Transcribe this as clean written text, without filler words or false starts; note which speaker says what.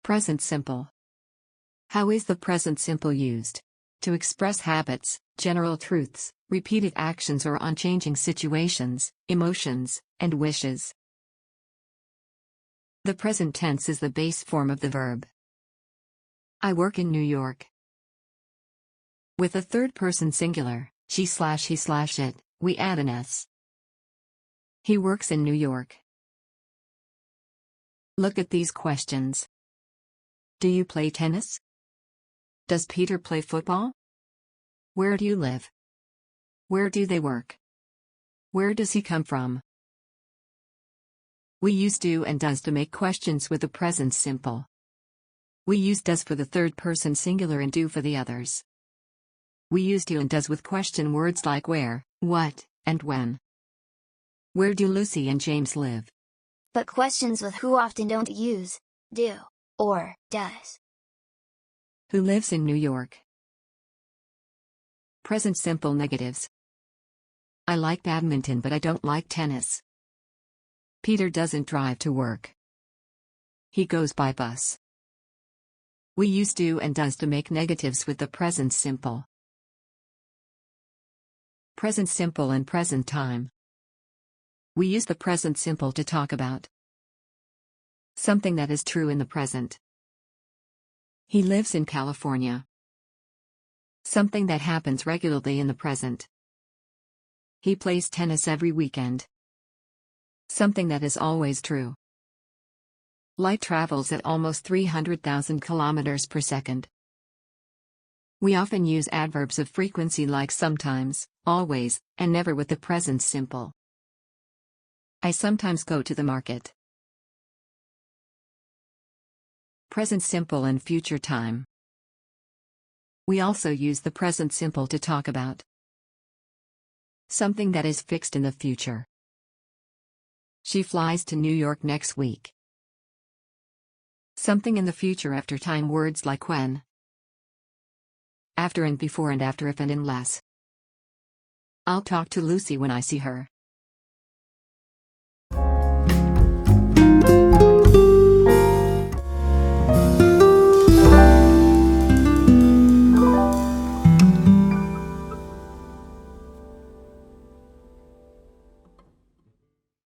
Speaker 1: Present simple. How is the present simple used? To express habits, general truths, repeated actions or unchanging situations, emotions, and wishes. The present tense is the base form of the verb. I work in New York. With the third person singular, she/he/it, we add an s. He works in New York. Look at these questions. Do you play tennis? Does Peter play football? Where do you live? Where do they work? Where does he come from? We use do and does to make questions with the present simple. We use does for the third person singular and do for the others. We use do and does with question words like where, what, and when. Where do Lucy and James live?
Speaker 2: But questions with who often don't use do or does.
Speaker 1: Who lives in New York? Present simple negatives. I like badminton but I don't like tennis. Peter doesn't drive to work. He goes by bus. We use do and does to make negatives with the present simple. Present simple and present time. We use the present simple to talk about something that is true in the present. He lives in California. Something that happens regularly in the present. He plays tennis every weekend. Something that is always true. Light travels at almost 300,000 kilometers per second. We often use adverbs of frequency like sometimes, always, and never with the present simple. I sometimes go to the market. Present simple and future time. We also use the present simple to talk about something that is fixed in the future. She flies to New York next week. Something in the future after time words like when, after and before and after if and unless. I'll talk to Lucy when I see her.